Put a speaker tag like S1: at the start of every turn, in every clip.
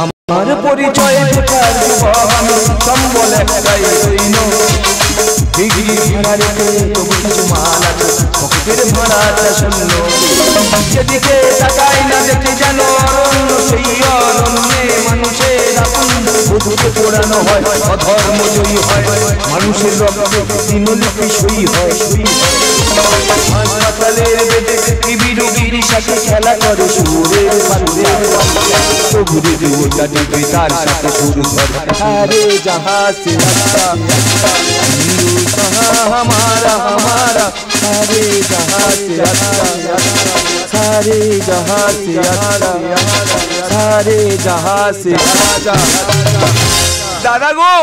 S1: আমার পরিচয় বেকার যুবক আমি সম্বল একটাই সৈন্য ডিগ্রি ভাড়া রেখে তবু কিছু মাল আছে পকেটের ভাড়াটা শূন্য যেদিকে তাকাই না দেখে যেন অরণ্য সেই অরণ্যে মানুষের আপন বুঝতে পোড়ানো হয় অধর্ম জয়ী হয় মানুষের রক্তে দিনলিপি সই হয় হাসপাতালের বেডে টিবি রোগীর সাথে খেলা করে সুরের পাল্লা তো ঘুরে ওটা টিভি তার সাথে সুর ধরে আরে जहां से अच्छा हमारा हमारा सारे जहां से अच्छा सारे जहां से अच्छा सारे जहां से अच्छा दादा गो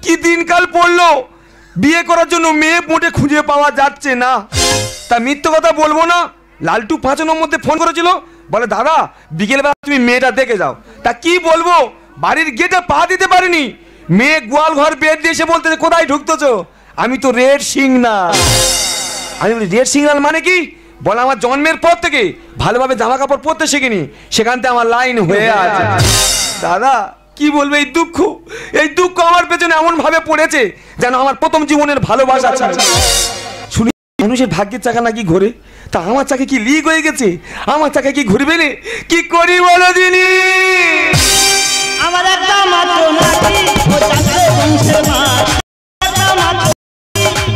S1: কি দিনকাল পড়লো বিয়ে করার জন্য মেয়ে মোটে খুঁজে পাওয়া যাচ্ছে না তা মিথ্যে কথা বলবো না লালটু 5 নম্বরতে ফোন করেছিল বলে দাদা বিকেলবেলা তুমি মেয়েটা দেখে যাও তা কি বলবো বাড়ির গেটে পা দিতে পারিনি মেয়ে গোয়াল ঘর বেড দিয়ে এসে বলতে কোথায় ঢুকতেছো আমি তো রেড সিগন্যাল আমি বলি রেড সিগন্যাল মানে কি বলে আমার জন্মের পর থেকে ভালোভাবে জামা কাপড় পরতে শিখিনি সেখান থেকে আমার লাইন হয়ে আছে দাদা কি বলবে এই দুঃখ আমার পেছনে এমন ভাবে পড়েছে যেন আমার প্রথম জীবনের ভালোবাসা ছিল শুনি মানুষের ভাগ্যের চাকা নাকি ঘোরে তা আমার চাকা কি লিক হয়ে গেছে আমার চাকা কি ঘুরবে না কি করি বলো দিনি
S2: আমার একটা মাত্র নাতি ও চাঁদে বংশের মাছ একটা মাত্র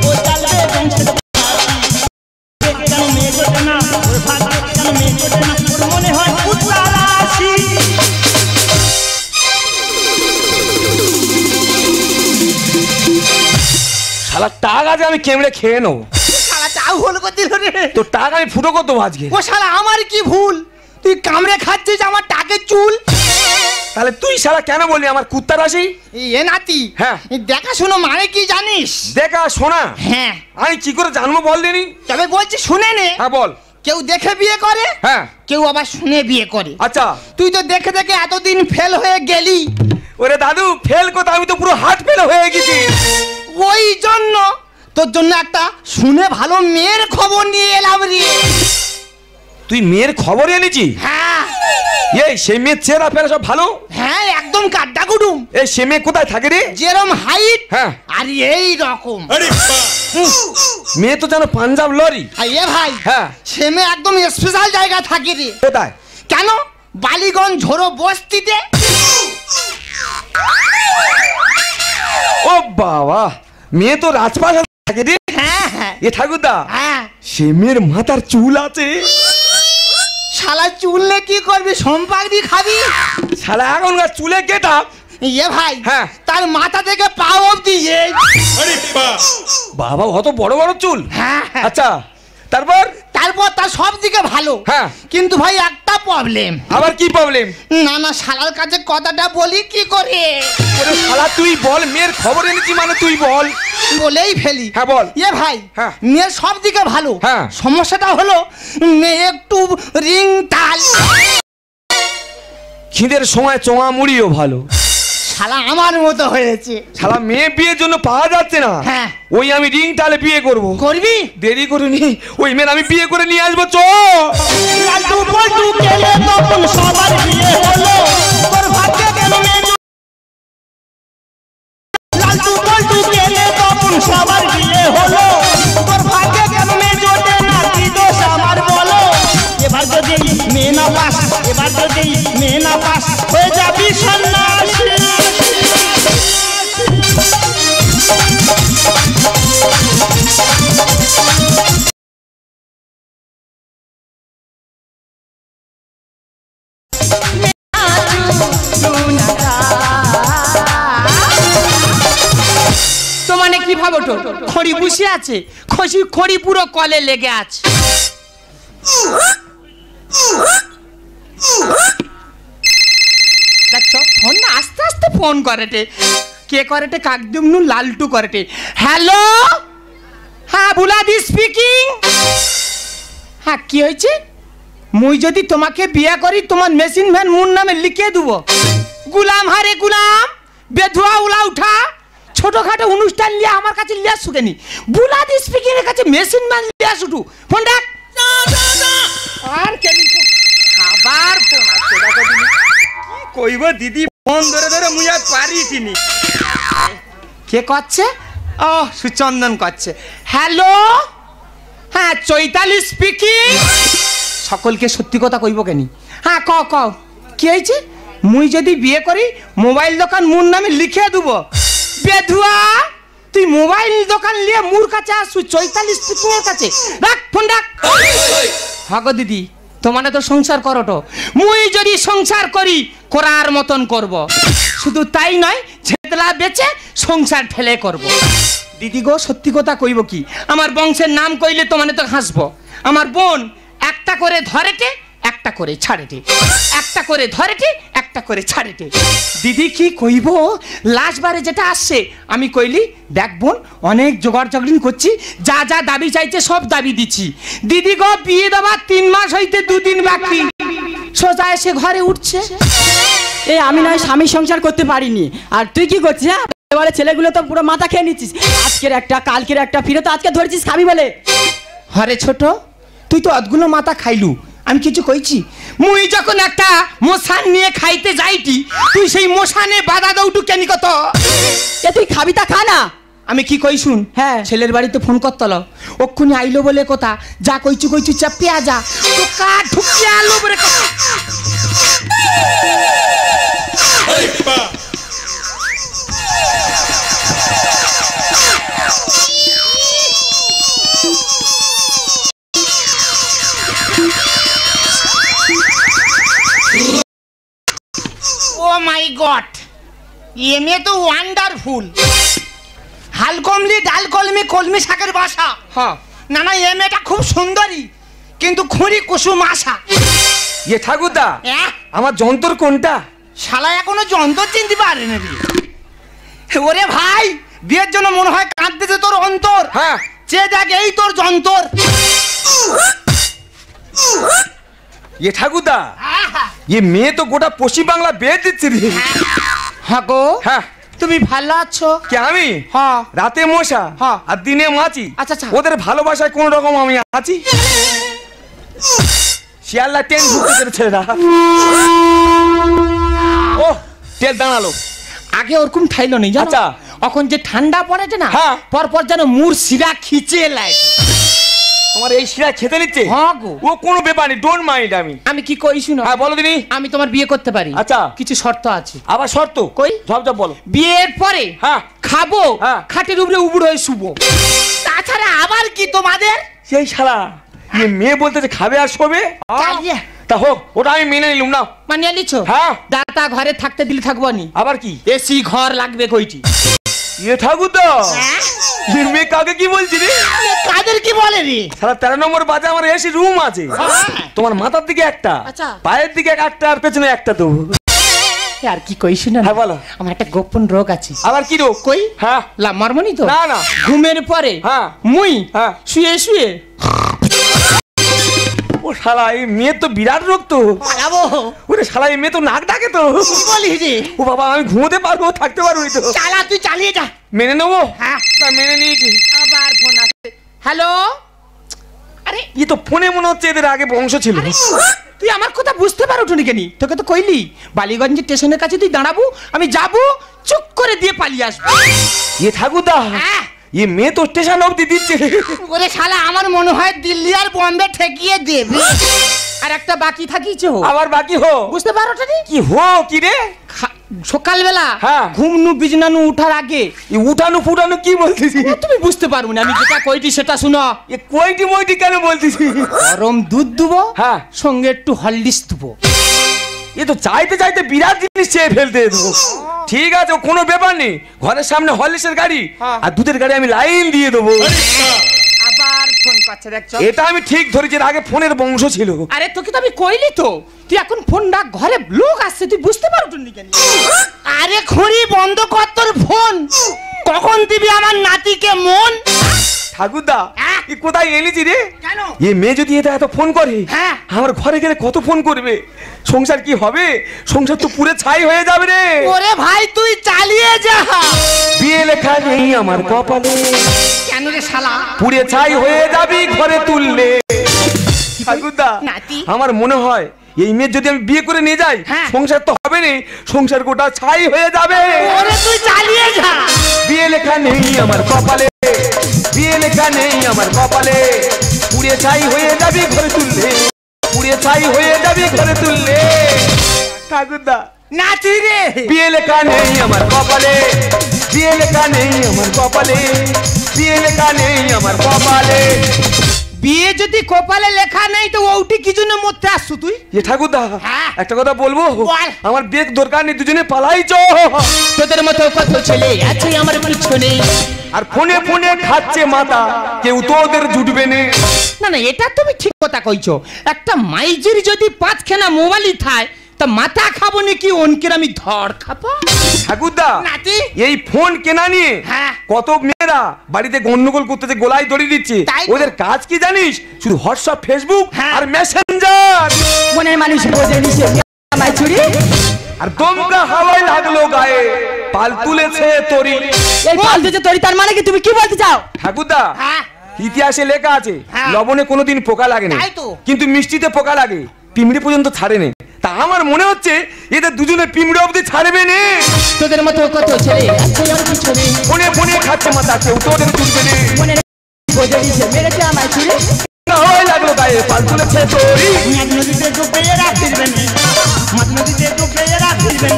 S2: ও চাঁদে বংশের মাছ কেন মেয়ে জোটে না ওর ভাগ্যে কেন মেয়ে জোটে না ওর মনে হয় উত্তরাশি
S1: শালা টাক আছে আমি কেমড়ে খেয়ে নেবো
S2: শালা তাও ভুল করে দিল রে
S1: তো টাক আমি ফুটো করতে আজকে
S2: ও শালা আমার কি ভুল তুই কামড়ে খাচ্ছিস আমার টাকের চুল
S1: তাহলে তুই শালা কেন বললি আমার কুত্তা রাশি
S2: এ নাতি
S1: হ্যাঁ
S2: দেখাশোনা মানে কি জানিস
S1: দেখা শোনা
S2: হ্যাঁ
S1: আমি কি করে জানবো বল দিনি
S2: তবে বলছি শুনে নে
S1: হ্যাঁ বল
S2: কেউ দেখে বিয়ে করে
S1: হ্যাঁ
S2: কেউ আবার শুনে বিয়ে করে
S1: আচ্ছা
S2: তুই তো দেখে দেখে এতদিন ফেল হয়ে গেলি
S1: ওরে দাদু ফেল কথা আমি তো পুরো হার্ট ফেল হয়ে গেছি
S2: ওই জন্য তোর জন্য একটা শুনে ভালো মেয়ের খবর নিয়ে এলাম রে
S1: তুই মেয়ের খবর এনেছি
S2: হ্যাঁ
S1: এই সেই মেয়ের চেহারা ফেরা সব ভালো
S2: হ্যাঁ একদম কাড্ডা কুডুম
S1: এই সে মেয়ে কোথায় থাকে রে
S2: যেরম হাইট
S1: হ্যাঁ
S2: আর এই রকম
S1: মেয়ে তো জানো পাঞ্জাব লরি
S2: আর এ ভাই
S1: হ্যাঁ
S2: সে মেয়ে একদম স্পেশাল জায়গা থাকে রে
S1: কোথায়
S2: কেন বালিগঞ্জ ঝোড়ো বস্তিতে
S1: ও বাবা মেয়ে তো রাজপ্রাসাদ থাকে রে
S2: হ্যাঁ হ্যাঁ
S1: এ ঠাকুরদা
S2: হ্যাঁ
S1: সে মেয়ের মাথার চুল আছে
S2: শালা চুললে কি করবি সম্পাগড়ি খাবি
S1: শালা এখনকার চুলে গেটা
S2: এ ভাই
S1: হ্যাঁ
S2: তার মাথা থেকে পা অবধি
S1: বাবা অত বড় বড় চুল
S2: হ্যাঁ
S1: আচ্ছা তারপর
S2: তার সব দিকে ভালো
S1: হ্যাঁ
S2: কিন্তু ভাই একটা প্রবলেম
S1: আবার কি প্রবলেম
S2: না না শালার কাছে কথাটা বলি কি করে
S1: ওরে শালা তুই বল মেয়ের খবর এনেছি মানে তুই বল
S2: বলেই ফেলি
S1: হ্যাঁ বল
S2: এ ভাই
S1: হ্যাঁ
S2: মেয়ের সব দিকে ভালো
S1: হ্যাঁ
S2: সমস্যাটা হলো মেয়ে একটু রিং তাল
S1: খিদের সময় চোঙা মুড়িও ভালো
S2: শালা আমার মতো হয়েছে
S1: শালা মেয়ে বিয়ের জন্য পাওয়া যাচ্ছে না
S2: হ্যাঁ
S1: ওই আমি রিং তালে বিয়ে করব
S2: করবি
S1: দেরি করিনি ওই মেয়ে আমি বিয়ে করে নিয়ে আসবো চ
S2: লালটু পল্টু গেলে তখন সবার বিয়ে হলো তোর ভাগ্যে কেন মেয়ে লালটু পল্টু গেলে তখন সবার বিয়ে হলো তোর ভাগ্যে কেন মেয়ে জোটে না কি দোষ আমার বলো এবার যদি মেয়ে না পাস এবার যদি মেয়ে না পাস হয়ে যাবি সন্ন্যাসী
S3: তোমানে কি ভাবো তো খড়ি বসে আছে খড়ি পুরো কলে লেগে আছে দেখছো ফোন না আস্তে আস্তে ফোন করেটে কে করেটে কাকদুমনু লালটু করেটে হ্যালো হ্যাঁ বুলাদি স্পিকিং হ্যাঁ কি হয়েছে মুই যদি তোমাকে বিয়ে করি তোমার মেশিন ভ্যান মুন নামে লিখে দেবো গুলাম হারে গুলাম বেধুয়া উলা উঠা ছোটখাটো অনুষ্ঠান নিয়ে আমার কাছে লিয়া শুকেনি বুলাদি স্পিকিং এর কাছে মেশিন ম্যান লিয়া শুটু ফোন ডাক আর কেন আবার ফোন আসছে দেখো তুমি কি কইব দিদি
S1: ফোন ধরে ধরে মুই আর পারি চিনি।
S3: কে করছে? ও সুচন্দন করছে। হ্যালো, হ্যাঁ চৈতালি স্পিকিং। সকলকে সত্যি কথা কইব কেনি? হ্যাঁ ক ক কি হয়েছে? মুই যদি বিয়ে করি মোবাইল দোকান মোর নামে লিখে দেব। বেধুয়া, তুই মোবাইল দোকান নিয়ে মোর কাছে আসু চৈতালি স্পিকিং এর কাছে। রাখ ফোন রাখ। হাগো দিদি, তোমার তো সংসার করো তো। মুই যদি সংসার করি করার মতন করব। শুধু তাই নয়, ছেতলা বেচে সংসার ঠেলে করব। দিদি গো, সত্যি কথা কইব কি, আমার বংশের নাম কইলে তো মানে তো হাসবো। আমার বোন একটা করে ধরেটে একটা করে ছাড়েটে, একটা করে ধরেটে একটা করে ছাড়েটে। দিদি কি কইব, লাস্ট বারে যেটা আসছে আমি কইলি, দেখ বোন অনেক জোগাড় জগড়িন করছি, যা যা দাবি চাইছে সব দাবি দিচ্ছি। দিদি গো, বিয়ে দেওয়ার 3 মাস হইতে 2 দিন বাকি, সোজা এসে ঘরে উঠছে।
S4: এই আমি নয় স্বামী সংসার করতে পারিনি, আর তুই কি করছিস? হ্যাঁ, এবারে ছেলেগুলো তো পুরো মাথা খেয়ে নিচ্ছিস। আজকের একটা কালকের একটা, ফিরে তো আজকে ধরেছিস খাবি বলে।
S3: হরে ছোট, তুই তো অতগুলো মাথা খাইলু, আমি কিছু কইছি? মুই যখন একটা মশান নিয়ে খাইতে যাইটি, তুই সেই মশানে বাধা দৌটু কেন কত?
S4: এ তুই খাবি তা খা না।
S3: আমি কি কই শুন,
S4: হ্যাঁ।
S3: ছেলের বাড়িতে ফোন করতল, ওক্ষুনি আইলো বলে কথা, যা কইছু কইছু চাপিয়া যা, তো কা ঢুকিয়ে আলো বলে কথা। ও মাই গড, ये में तो ওয়ান্ডারফুল। হাল কমলি ডাল কলমি কলমি শাকের বাসা। হ্যাঁ না না, এ মেয়েটা খুব সুন্দরী, কিন্তু খুঁড়ি কুসুম আশা।
S1: ইয়ে ঠাকুরদা, আমার যন্ত্র কোনটা?
S3: শালা এখনো যন্ত্র চিনতে পারে না রে। ওরে ভাই, বিয়ের জন্য মনে হয় কাঁদতেছে তোর অন্তর।
S1: হ্যাঁ,
S3: চেয়ে দেখ, এই তোর যন্ত্র।
S1: ইয়ে ঠাকুরদা, ইয়ে মেয়ে তো গোটা পশ্চিম বাংলা বেয়ে দিচ্ছে রে।
S3: হ্যাঁ গো,
S1: হ্যাঁ।
S3: তুমি ভালো আছো?
S1: কে আমি?
S3: হ্যাঁ।
S1: রাতে মশা
S3: হ্যাঁ।
S1: আর দিনে মাছি।
S3: আচ্ছা, আচ্ছা।
S1: ওদের ভালোবাসায় কোন রকম আমি আছি। শিয়াল্লা ট্রেন ঢুকতে পেরেছে না। ও ট্রেন দাঁড়ালো।
S3: আগে ওরকম ঠাইলো নেই জানো।
S1: আচ্ছা।
S3: এখন যে ঠান্ডা পড়েছে না,
S1: হ্যাঁ।
S3: পরপর যেন মুর শিরা খিচে লাগে।
S1: তোমার এই শিরা খেতে নিচ্ছে?
S3: হ্যাঁ গো।
S1: ও কোনো ব্যাপার নেই, ডোন্ট মাইন্ড।
S3: আমি কি কই শুনো?
S1: হ্যাঁ বলো দিনি।
S3: আমি তোমার বিয়ে করতে পারি।
S1: আচ্ছা।
S3: কিছু শর্ত আছে।
S1: আবার শর্ত?
S3: কই?
S1: ঝপ ঝপ বলো।
S3: বিয়ের পরে
S1: হ্যাঁ।
S3: খাবো,
S1: হ্যাঁ।
S3: খাটের উপরে উবুড় হয়ে শুবো। তাছাড়া আবার কি তোমাদের?
S1: সেই শালা ইয়ে মেয়ে বলতেছে খাবে আর শোবে।
S3: চালিয়ে।
S1: তা হোক, ওটা আমি মেনে নিলুম না।
S3: মানিয়ে নিছো?
S1: হ্যাঁ।
S3: দাতা ঘরে থাকতে দিলে থাকবো নি।
S1: আবার কি?
S3: এসি ঘর লাগবে কইটি।
S1: ইয়ে ঠাকুরদা, ইয়ে মেয়ে কাকে কি বলছি রে?
S3: কাদের কি বলে রে?
S1: সারা 13 নম্বর বাজে আমার এসি রুম আছে। তোমার মাথার দিকে একটা,
S3: আচ্ছা।
S1: পায়ের দিকে একটা, আর পেছনে একটা। তো
S3: আর কি কই শুনো?
S1: হ্যাঁ বলো।
S3: আমার একটা গোপন রোগ আছে।
S1: আবার কি রোগ?
S3: কই?
S1: হ্যাঁ।
S3: লা মরমনি তো?
S1: না না।
S3: ঘুমের পরে
S1: হ্যাঁ।
S3: মুই
S1: হ্যাঁ।
S3: শুয়ে শুয়ে।
S1: ও শালা, এই মেয়ে তো বিরাট রোগ তো।
S3: যাবো।
S1: ওরে শালা, এই মেয়ে তো নাক ডাকে তো।
S3: কি বলিস রে?
S1: ও বাবা, আমি ঘুমোতে পারবো, থাকতে পারবো তো।
S3: চালা, তুই চালিয়ে যা।
S1: মেনে নেবো?
S3: হ্যাঁ।
S1: তা মেনে নিয়েছি।
S3: আবার ফোন আসছে। হ্যালো। আরে
S1: ই তো ফোনে মনে হচ্ছে এদের আগে বংশ ছিল।
S3: তুই আমার কথা বুঝতে পারো নি কেন? তোকে তো কইলি বালিগঞ্জ স্টেশনের কাছে তুই দাঁড়াবো, আমি যাবো, চুপ করে দিয়ে পালিয়ে আসবো।
S1: ইয়ে ঠাকুরদা,
S3: হ্যাঁ।
S1: ইয়ে মেয়ে তো স্টেশন অবধি দিচ্ছে।
S3: ওরে শালা, আমার মনে হয় দিল্লি আর বম্বে ঠেকিয়ে দেবে। আর একটা বাকি থাকিছে।
S1: আবার বাকি হো?
S3: বুঝতে পারো নি?
S1: কি হো কি রে?
S3: সকালবেলা
S1: হ্যাঁ।
S3: ঘুমনু বিজনানু উঠার আগে
S1: এই উঠানো ফুটানো কি বলতেছি?
S3: তুমি বুঝতে পারো না, আমি যেটা কইটি সেটা শুনো।
S1: এ কইটি মইটি কেন বলতেছি?
S3: গরম দুধ দুবো,
S1: হ্যাঁ।
S3: সঙ্গে একটু হরলিক্স দুবো।
S1: এ তো চাইতে চাইতে বিরাট জিনিস চেয়ে ফেলতে দেবো। ঠিক আছে, কোনো ব্যাপার নেই। ঘরের সামনে হরলিক্সের গাড়ি আর দুধের গাড়ি আমি লাইন দিয়ে দেবো।
S3: আবার ফোন করছে দেখছো?
S1: এটা আমি ঠিক ধরেছি, আগে ফোনের বংশ ছিল।
S3: আরে তোকে তো আমি কইলি তো, তুই এখন ফোন রাখ, ঘরে লোক আসছে, তুই বুঝতে পারো নি কেন? আরে খুঁড়ি বন্ধ কর তোর ফোন। কখন দিবি আমার নাতিকে মন?
S1: ঠাকুরদা, এ কোথায় এনেছি রে?
S3: কেন?
S1: এ মেয়ে যদি এটা এত ফোন করে,
S3: হ্যাঁ।
S1: আমার ঘরে গেলে কত ফোন করবে? সংসার কি হবে? সংসার তো পুরো ছাই হয়ে যাবে রে।
S3: ওরে ভাই, তুই চালিয়ে যা।
S1: বিয়ে লেখা নেই আমার কপালে,
S3: কেন রে শালা?
S1: পুড়ে ছাই হয়ে যাবি ঘরে তুললে। ঠাকুরদা,
S3: নাতি।
S1: আমার মনে হয় এই মেয়ে যদি আমি বিয়ে করে নিয়ে যাই,
S3: হ্যাঁ।
S1: সংসার তো হবে হবে না, সংসার গোটা ছাই হয়ে যাবে।
S3: ওরে তুই চালিয়ে যা।
S1: বিয়ে লেখা নেই আমার কপালে, বিয়ে লেখা নেই আমার কপালে, পুড়ে ছাই হয়ে যাবি ঘরে তুললে, পুড়ে ছাই হয়ে যাবি ঘরে তুললে। ঠাকুরদা
S3: নাচি রে।
S1: বিয়ে লেখা নেই আমার কপালে, বিয়ে লেখা নেই আমার কপালে, বিয়ে লেখা নেই আমার কপালে।
S3: বিয়ে যদি কপালে লেখা নেই তো ওটি কি জন্য মরতে আসছো তুই?
S1: এ ঠাকুরদা
S3: হ্যাঁ।
S1: একটা কথা বলবো,
S3: বল।
S1: আমার বেগ দরকার নেই, দুজনে পালাই চ।
S3: তোদের মতো কত ছেলে আছে আমার পিছনে,
S1: আর ফোনে ফোনে খাচ্ছে মাথা, কেউ তো ওদের জুটবে না।
S3: না না এটা তুমি ঠিক কথা কইছো। একটা মাইজির যদি 5খানা মোবাইলই থায় তা মাথা খাবো নাকি অনকের আমি ধর খাবো?
S1: ঠাকুরদা
S3: নাতি
S1: এই ফোন কেনা নিয়ে
S3: হ্যাঁ।
S1: কত মেয়েরা বাড়িতে গন্ডগোল করতেছে, গোলায় দড়ি দিচ্ছে।
S3: তাই তো।
S1: ওদের কাজ কি জানিস? শুধু হোয়াটসঅ্যাপ, ফেসবুক
S3: হ্যাঁ।
S1: আর মেসেঞ্জার।
S4: মনের মানুষ বোঝে নিছে আমার চুরি।
S1: আর দমকা হাওয়ায় লাগলো গায়ে, পাল তুলেছে তরি।
S4: এই পাল্টে যে তরি, তার মানে কি তুমি কি বলতে চাও?
S1: ঠাকুরদা
S3: হ্যাঁ
S1: ইতিহাসে লেখা আছে
S3: হ্যাঁ।
S1: লবণে কোনোদিন পোকা লাগে না,
S3: তাই তো।
S1: কিন্তু মিষ্টিতে পোকা লাগে, পিমড়ি পর্যন্ত ছাড়ে না। তা আমার মনে হচ্ছে এদের দুজনে পিমড়ি অবধি ছাড়বে না।
S3: তোদের মতো কত ছেলে আছে আমার পিছনে,
S1: ফোনে ফোনে খাচ্ছে মাথা, কেউ তো ওদের তুলবে না।
S4: মনের বোঝে নিছে মেরেছে আমার চুরি।
S1: হাওয়ায় লাগলো গায়ে, পাল তুলেছে তরি।
S2: মাঝ নদীতে ডুবে এরা ফিরবেন, মাঝ নদীতে ডুবে এরা ফিরবেন।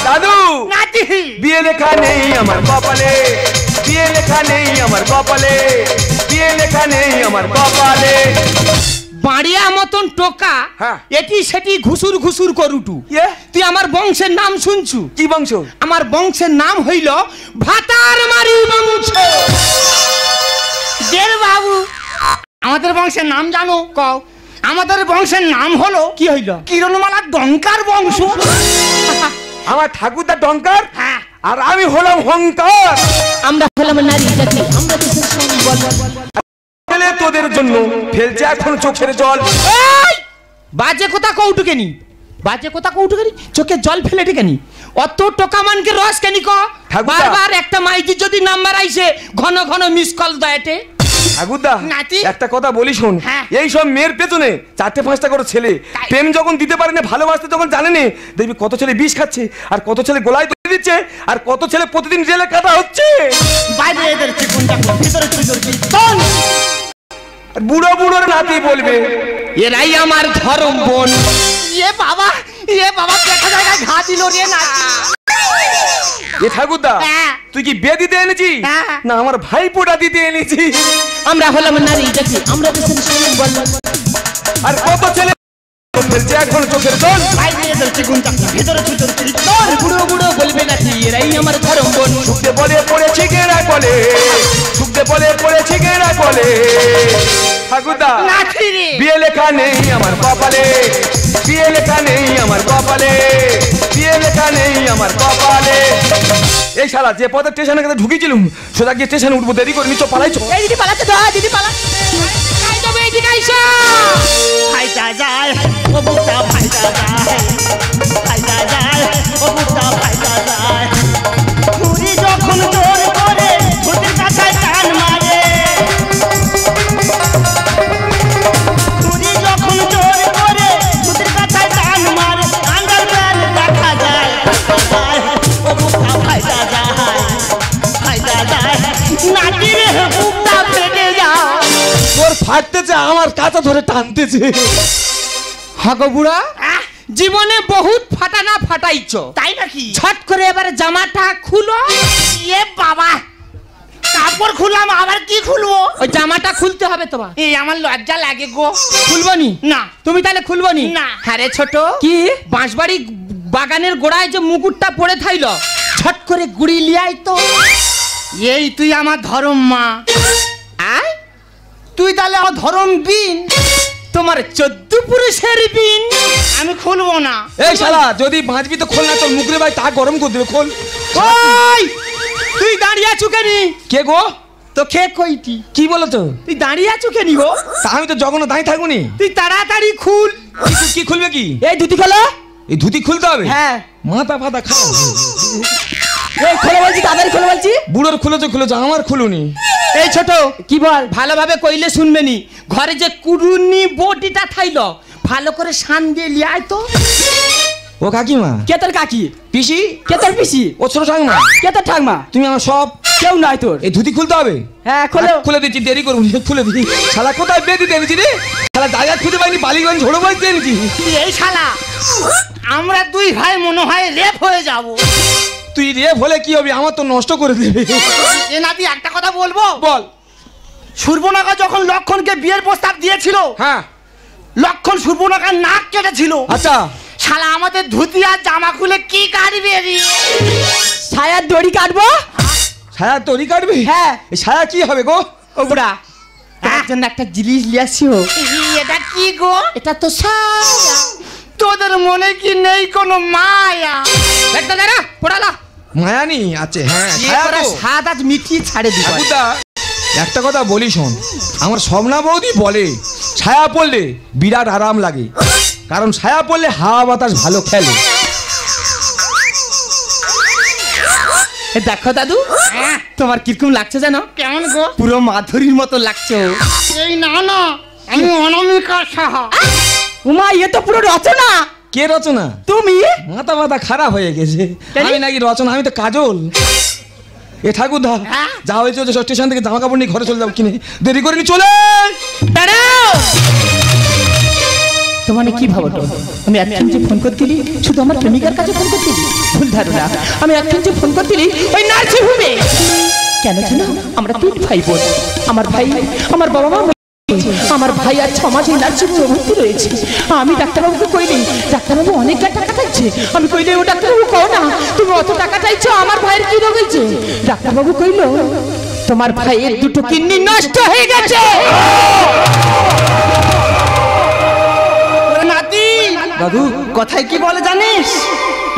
S1: দাদু
S3: নাতি
S1: বিয়ে লেখা নেই আমার কপালে, বিয়ে লেখা নেই আমার কপালে, বিয়ে লেখা নেই আমার কপালে।
S3: বাড়িয়া মতন টোকা
S1: হ্যাঁ।
S3: এটি সেটি ঘুসুর ঘুসুর করুটু।
S1: ইয়ে?
S3: তুই আমার বংশের নাম শুনছু?
S1: কি বংশ?
S3: আমার বংশের নাম হইল ভাতার মারি বংশ। দের বাবু আমাদের বংশের নাম জানো? কও। আমাদের বংশের নাম হলো কি হইল? কিরণমালা ডঙ্কার বংশ।
S1: আমার ঠাকুরদা ডঙ্কার
S3: হ্যাঁ।
S1: আর আমি হলাম হংকার।
S3: আমরা হলাম নারী জাতি, আমরা দেশের সম্বল।
S1: ছেলে তোদের জন্য ফেলছে এখন চোখের জল।
S3: এই! বাজে কথা কৌটু কেনি, বাজে কথা কৌটু কেনি, চোখে জল ফেলে কেনি, অত টোকা মানকে রস কেনি ক?
S1: ঠাকুরদা।
S3: বারবার একটা মাইজি যদি নাম্বার আইছে ঘন ঘন মিস কল দয়াতে।
S1: ঠাকুরদা
S3: নাতি।
S1: একটা কথা বলি শোন,
S3: হ্যাঁ।
S1: এই সব মেয়ের পেছনে 4-5টা করে ছেলে
S3: তাই।
S1: প্রেম যখন দিতে পারে না, ভালোবাসতে যখন জানে না, দেখবি কত ছেলে বিষ খাচ্ছে, আর কত ছেলে গোলায় দড়ি দিচ্ছে, আর কত ছেলে প্রতিদিন জেলে কাটা হচ্ছে।
S2: বাইরে এদের চিকুন চাকুন, ভিতরে চুজুর কীর্তন।
S1: আর বুড়ো বুড়োর নাতি বলবে
S3: এরাই আমার ধরম বোন। এ বাবা, এ বাবা দেখা জায়গায় ঘা দিল রে নাতি।
S1: এ ঠাকুরদা
S3: হ্যাঁ।
S1: তুই কি বিয়ে দিতে এনেছি
S3: হ্যাঁ।
S1: না আমার ভাইপোটা দিতে এনেছি?
S3: আমরা হলাম নারী জাতি, আমরা দেশের সম্বল।
S1: আর কত ছেলে ফেলছে এখন চোখের জল।
S2: বাইরে এদের চিকুন চাকুন, ভিতরে চুজুর কীর্তন।
S3: বুড়ো বুড়ো বলবে নাকি এরাই আমার ধরম বোন।
S1: শুকতে বলে পড়েছে গেরা কলে, শুকতে বলে পড়েছে গেরা কলে। ঠাকুরদা
S3: নাতি রে।
S1: বিয়ে লেখা নেই আমার কপালে, বিয়ে লেখা নেই আমার কপালে, বিয়ে লেখা নেই আমার কপালে। এই শালা যে পথে স্টেশনে কাছে ঢুকেছিলুম, সোজা গিয়ে স্টেশনে উঠবো, দেরি করে নিচ্ছ, পালাইছো।
S3: এই দিদি পালাচ্ছে তো, দিদি পালাচ্ছে। এই তবে এদিকে আইসো।
S2: ফাইটা যায়, ও বুকটা ফাইটা যায়, ফাইটা যায়, ও বুকটা ফাইটা যায়। ছুরি যখন জোর করে ধুতির কাছায় টান মারে, ছুরি যখন জোর করে ধুতির কাছায় টান মারে, আন্ডারপ্যান্ট দেখা যায়, ও বুকটা ফাইটা যায়, ফাইটা যায়। নাটি রে বুকটা ফেটে যায়।
S1: তোর ফাটতেছে, আমার কাঁচা ধরে টানতেছে।
S3: হাগো বুড়া, জীবনে বহুত ফাটানা ফাটাইছো,
S2: তাই নাকি?
S3: ছট করে এবারে জামাটা খুলো।
S2: এ বাবা, কাপড় খুললাম, আবার কি খুলবো?
S3: ওই জামাটা খুলতে হবে তোমার।
S2: এই আমার লজ্জা লাগে গো।
S3: খুলবো নি?
S2: না।
S3: তুমি তাহলে খুলবো নি?
S2: না।
S3: হ্যাঁ রে ছোট,
S4: কি?
S3: বাঁশবাড়ি বাগানের গোড়ায় যে মুকুটটা পড়ে থাইল, ছট করে গুড়ি লিয়াই তো।
S2: এই তুই আমার ধরম মা,
S3: আয়
S2: তুই তাহলে আমার ধরম বিন।
S3: তোমার 14 পুরুষের বিন।
S2: আমি খুলবো না।
S1: এই শালা যদি বাঁচবি তো খোল, না তোর মুখরে ভাই তা গরম করে দেবে, খোল।
S3: ওই তুই দাঁড়িয়ে আছো কেনি?
S1: কে গো?
S3: তো খে কইটি?
S1: কি বলো তো?
S3: তুই দাঁড়িয়ে আছো কেনি গো?
S1: তা আমি তো জগন্নাথ দাঁড়িয়ে থাকবো নি।
S3: তুই তাড়াতাড়ি খুল।
S1: কি খুলবে কি?
S4: এই ধুতি খোলো।
S1: এই ধুতি খুলতে হবে?
S4: হ্যাঁ।
S1: মাথা ফাতা খাও।
S4: এই খোলো বলছি, তাড়াতাড়ি খোলো বলছি।
S1: বুড়োর খুলেছো খুলেছো, আমার খুলুনি।
S3: এই ছোট,
S4: কি বল?
S3: ভালোভাবে কইলে শুনবে নি। ঘরে যে কুড়ুনি বটিটা থাইল, ভালো করে শান দিয়ে লিয়াই তো।
S1: ও কাকিমা।
S4: কে তোর কাকি?
S1: পিসি।
S4: কে তোর পিসি?
S1: ও ছোট ঠাকুমা।
S4: কে তোর ঠাকমা?
S1: তুমি আমার সব।
S4: কেউ নয় তোর।
S1: এই ধুতি খুলতে হবে।
S4: হ্যাঁ খোলো।
S1: খুলে দিচ্ছি, দেরি করবো, খুলে দিচ্ছি। শালা কোথায় বেঁধে এনেছি রে? শালা জায়গা খুঁজে পাইনি, বালিগঞ্জ ঝোড়ো বাড়িতে এনেছি।
S2: এই শালা আমরা দুই ভাই মনে হয় রেপ হয়ে যাব।
S1: তুই রেপ হলে কি হবে? আমার তো নষ্ট করে দেবে।
S2: এ নাতি একটা কথা বলবো?
S1: বল।
S2: সুর্পনখা যখন লক্ষণকে বিয়ের প্রস্তাব দিয়েছিল,
S1: হ্যাঁ,
S2: লক্ষণ সুর্পনখার নাক কেটেছিল।
S1: আচ্ছা।
S2: শালা আমাদের ধুতি আর জামা খুলে কি কাটবে রে?
S4: ছায়ার দড়ি কাটবো।
S1: ছায়া তৈরি কাটবি?
S4: হ্যাঁ।
S1: এই ছায়া কি হবে গো?
S3: ও বুড়া, তার জন্য একটা জিনিস নিয়ে আসিও।
S2: এটা কি গো?
S3: এটা তো সায়া।
S2: তোদের মনে কি নেই কোনো মায়া?
S3: একটা দাঁড়া পড়ালা
S1: মায়ানি আছে। হ্যাঁ, ছায়া তো।
S3: স্বাদ আজ মিটিয়ে ছাড়ে দিবা।
S1: ঠাকুরদা, একটা কথা বলি শোন, আমার স্বপ্না বৌদি বলে ছায়া পড়লে বিরাট আরাম লাগে, কারণ ছায়া পড়লে হাওয়া বাতাস ভালো খেলে।
S3: দেখো দাদু, তোমার কিরকম লাগছে জানো?
S2: কেমন গো?
S3: পুরো মাধুরীর মতো লাগছে।
S2: এই না না, আমি অনামিকা সাহা।
S4: উমা এ তো পুরো রচনা।
S1: কে রচনা?
S4: তুমি?
S1: মাথা মাথা খারাপ হয়ে গেছে। আমি নাকি রচনা? আমি তো কাজল। এ ঠাকুরদা, যা হয়েছে হচ্ছে, স্টেশন থেকে জামা কাপড় নিয়ে ঘরে চলে যাবো, কিনে দেরি করে নি চলে।
S3: দাঁড়াও, তোমার কি ভাবো? আমি একজন যে ফোন করতেলি শুধু আমার প্রেমিকার কাছে ফোন করতেলি? ভুল ধারণা। আমি একজন যে ফোন করতেলি ওই নার্সিংহোমে। কেন জানো? আমরা 3 ভাই বোন। আমার ভাই, আমার বাবা মা, আমার ভাই আর 6 মাস এই নার্সিংহোমে ভর্তি রয়েছে। আমি ডাক্তারবাবুকে কইলি, ডাক্তারবাবু অনেক টাকা চাইছে। আমি কইলে, ও ডাক্তারবাবু কও না, তুমি অত টাকা চাইছো, আমার ভাইয়ের কি রোগ হয়েছে? ডাক্তারবাবু কইল, তোমার ভাইয়ের 2টো কিডনি নষ্ট হয়ে গেছে।
S2: নাতি
S1: দাদু,
S2: কথায় কি বলে জানিস?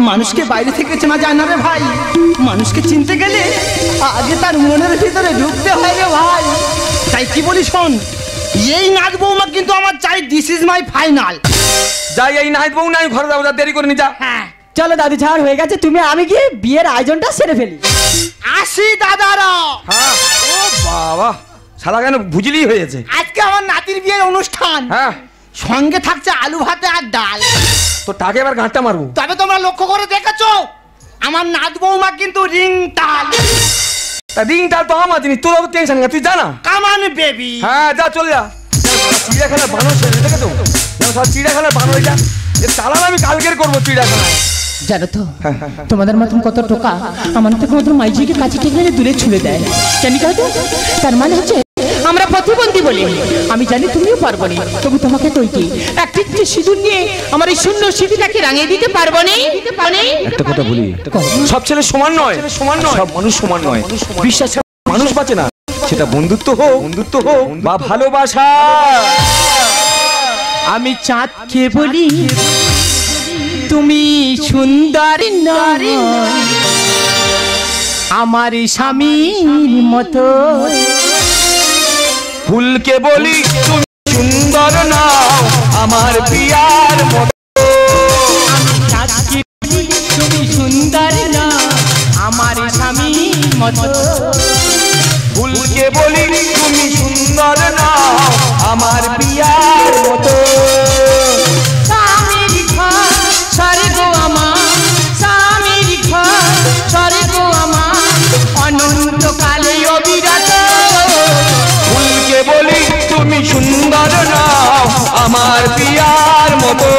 S2: মানুষকে বাইরে থেকে চেনা যায় না রে ভাই, মানুষকে চিনতে গেলে আগে তার মনের ভিতরে ঢুকতে হয় রে ভাই। তাই কি বলি শোন, এই নাচ বৌমা কিন্তু আমার চাই, দিস ইজ মাই ফাইনাল।
S1: যাই এই নাইট বউ নাই, ঘরে যাবো, দেরি করে নি যা।
S2: হ্যাঁ
S4: চলো দাদু, ঝাড় হয়ে গেছে, তুমি আমি গিয়ে বিয়ের আয়োজনটা সেরে ফেলি।
S2: আসি দাদারা।
S1: হ্যাঁ। ও বাবা, শালা কেন বুঝলি হয়েছে?
S2: আজকে আমার নাতির বিয়ের অনুষ্ঠান।
S1: হ্যাঁ।
S2: সঙ্গে থাকছে আলু ভাতে আর ডাল।
S1: তো টাকে এবার গাঁটটা মারবো।
S2: তবে তোমরা লক্ষ্য করে দেখেছো, আমার নাচ বৌমা কিন্তু রিং তাল।
S1: তা রিংটা তো আমার জিনিস, তোর টেনশন তুই জানা।
S2: কামান বেবি।
S1: হ্যাঁ, যা চলে যা। চিড়িয়াখানার বানর সেরে দেখেছো? সব চিড়িয়াখানার বানর, এটা চালান আমি কালকের করবো চিড়িয়াখানায়।
S3: জানো তো, তোমাদের মতন কত টোকা আমার থেকে মতন মাইজিকে কাছে টেনে দূরে ছুড়ে দেয়। জানি কাজ, তার মানে হচ্ছে আমরা প্রতিবন্ধী বলে। আমি জানি তুমিও পারবো না, তবু তোমাকে তৈরি একটি সিঁদুর নিয়ে আমার এই শূন্য স্মৃতিটাকে রাঙিয়ে দিতে পারবো না।
S1: একটা কথা বলি, সব ছেলে সমান নয়, সব মানুষ সমান নয়। বিশ্বাস মানুষ বাঁচে না, সেটা বন্ধুত্ব হোক বা ভালোবাসা।
S3: আমি চাঁদকে বলি তুমি সুন্দর নারী, আমার স্বামীর মতো।
S1: ফুলকে বলি তুমি সুন্দর নাও, আমার প্রিয়ার মতো।
S3: আমি চাঁদকে বলি তুমি সুন্দর না, আমার স্বামীর মতো।
S1: ফুলকে বলি তুমি সুন্দর নাও, আমার প্রিয়ার মতো।
S3: স্বামীর ঘর স্বর্গ আমার, স্বামীর ঘর স্বর্গ আমার, অনন্তকালে অবিরত।
S1: ফুলকে বলি তুমি সুন্দর নাও, আমার প্রিয়ার মতো।